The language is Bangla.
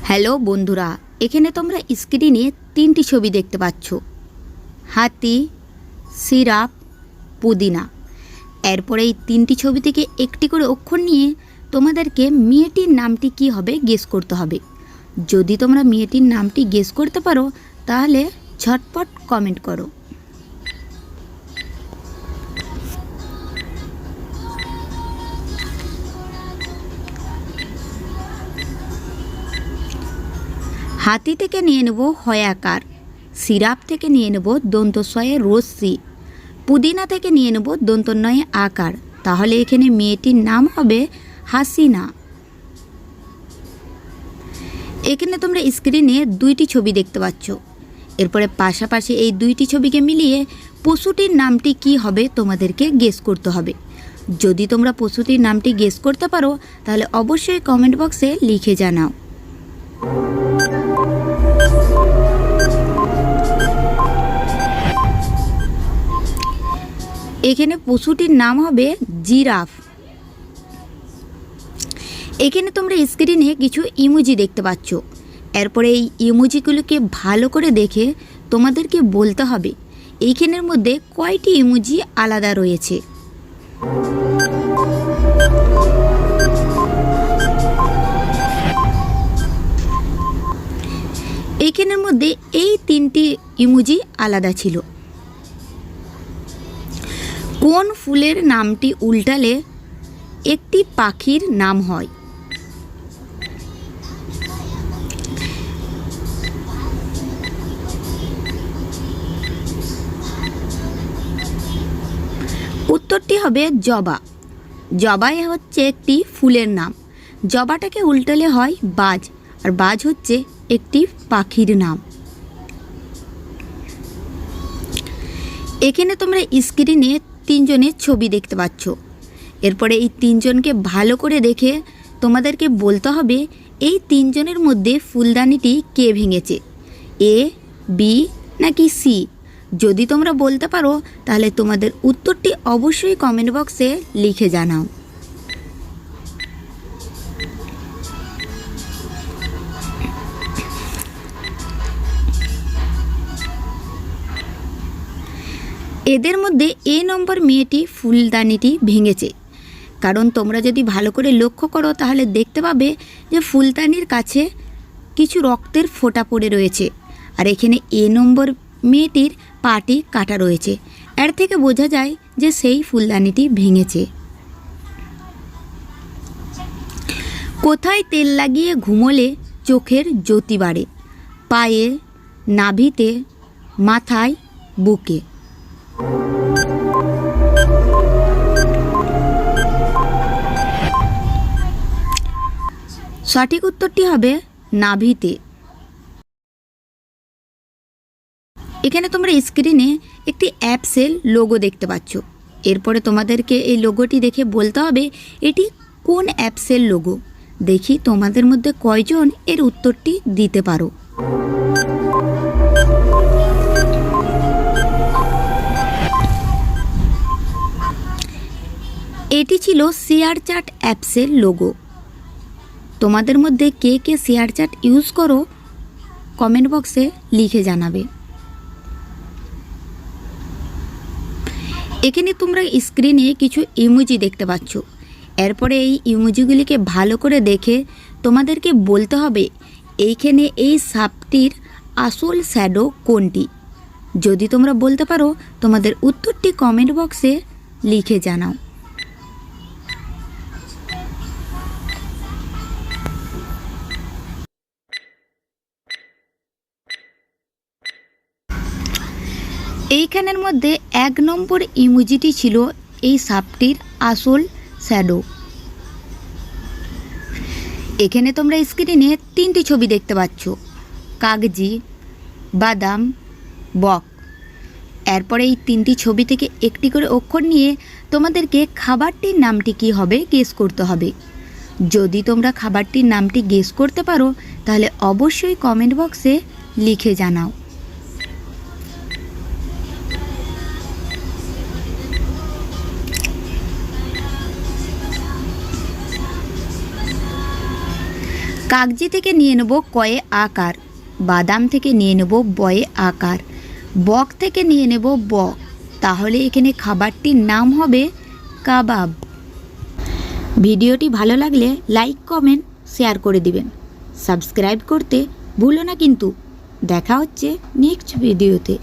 হ্যালো বন্ধুরা, এখানে তোমরা স্ক্রিনে তিনটি ছবি দেখতে পাচ্ছ, হাতি, সিরাপ, পুদিনা। এরপরে এই তিনটি ছবি থেকে একটি করে অক্ষর নিয়ে তোমাদেরকে মেয়েটির নামটি কি হবে গেস করতে হবে। যদি তোমরা মেয়েটির নামটি গেস করতে পারো তাহলে ঝটপট কমেন্ট করো। হাতি থেকে নিয়ে নেব হয়াকার, সিরাপ থেকে নিয়ে নেব দন্তস্বয়ে রশ্মি, পুদিনা থেকে নিয়ে নেব দন্তনয়ে আকার। তাহলে এখানে মেয়েটির নাম হবে হাসিনা। এখানে তোমরা স্ক্রিনে দুইটি ছবি দেখতে পাচ্ছ। এরপরে পাশাপাশি এই দুইটি ছবিকে মিলিয়ে পশুটির নামটি কি হবে তোমাদেরকে গেস করতে হবে। যদি তোমরা পশুটির নামটি গেস করতে পারো তাহলে অবশ্যই কমেন্ট বক্সে লিখে জানাও। এখানে পশুটির নাম হবে জিরাফ। এখানে তোমরা স্ক্রিনে কিছু ইমোজি দেখতে পাচ্ছ। এরপরে এই ইমোজিগুলোকে ভালো করে দেখে তোমাদেরকে বলতে হবে এইখানের মধ্যে কয়টি ইমোজি আলাদা রয়েছে। এইখানের মধ্যে এই তিনটি ইমোজি আলাদা ছিল। কোন ফুলের নামটি উল্টালে একটি পাখির নাম হয়? উত্তরটি হবে জবা। জবাই হচ্ছে একটি ফুলের নাম। জবাটাকে উল্টালে হয় বাজ, আর বাজ হচ্ছে একটি পাখির নাম। এখানে তোমরা স্ক্রিনে তিনজনের ছবি দেখতে পাচ্ছ। এরপরে এই তিনজনকে ভালো করে দেখে তোমাদেরকে বলতে হবে এই তিনজনের মধ্যে ফুলদানিটি কে ভেঙেছে, এ, বি নাকি সি। যদি তোমরা বলতে পারো তাহলে তোমাদের উত্তরটি অবশ্যই কমেন্ট বক্সে লিখে জানাও। এদের মধ্যে এ নম্বর মেয়েটি ফুলদানিটি ভেঙেছে। কারণ তোমরা যদি ভালো করে লক্ষ্য করো তাহলে দেখতে পাবে যে ফুলদানির কাছে কিছু রক্তের ফোঁটা পড়ে রয়েছে, আর এখানে এ নম্বর মেয়েটির পাটি কাটা রয়েছে। এর থেকে বোঝা যায় যে সেই ফুলদানিটি ভেঙেছে। কোথায় তেল লাগিয়ে ঘুমোলে চোখের জ্যোতি বাড়ে? পায়ে, নাভিতে, মাথায়, বুকে। সঠিক উত্তরটি হবে নাভিতে। এখানে তোমরা স্ক্রিনে একটি অ্যাপসের লোগো দেখতে পাচ্ছ। এরপরে তোমাদেরকে এই লোগোটি দেখে বলতে হবে এটি কোন অ্যাপসের লোগো। দেখি তোমাদের মধ্যে কয়জন এর উত্তরটি দিতে পারো। এটি ছিল শেয়ারচ্যাট অ্যাপসের লোগো। তোমাদের মধ্যে কে কে শেয়ারচ্যাট ইউজ করো কমেন্ট বক্সে লিখে জানাবে। এখানে তোমরা স্ক্রিনে কিছু ইমোজি দেখতে পাচ্ছ। এরপরে এই ইমোজিগুলিকে ভালো করে দেখে তোমাদেরকে বলতে হবে এইখানে এই সাপটির আসল শ্যাডো কোনটি। যদি তোমরা বলতে পারো তোমাদের উত্তরটি কমেন্ট বক্সে লিখে জানাও। এইখানের মধ্যে এক নম্বর ইমোজিটি ছিল এই সাপটির আসল শ্যাডো। এখানে তোমরা স্ক্রিনে তিনটি ছবি দেখতে পাচ্ছ, কাগজি, বাদাম, বক। এরপরে এই তিনটি ছবি থেকে একটি করে অক্ষর নিয়ে তোমাদেরকে খাবারটির নামটি কি হবে গেস করতে হবে। যদি তোমরা খাবারটির নামটি গেস করতে পারো তাহলে অবশ্যই কমেন্ট বক্সে লিখে জানাও। কাগজি থেকে নিয়ে নেব কয়ে আকার, বাদাম থেকে নিয়ে নেব বয়ে আকার, বক থেকে নিয়ে নেব বক। তাহলে এখানে খাবারটির নাম হবে কাবাব। ভিডিওটি ভালো লাগলে লাইক কমেন্ট শেয়ার করে দিবেন, সাবস্ক্রাইব করতে ভুলো না কিন্তু। দেখা হচ্ছে নেক্সট ভিডিওতে।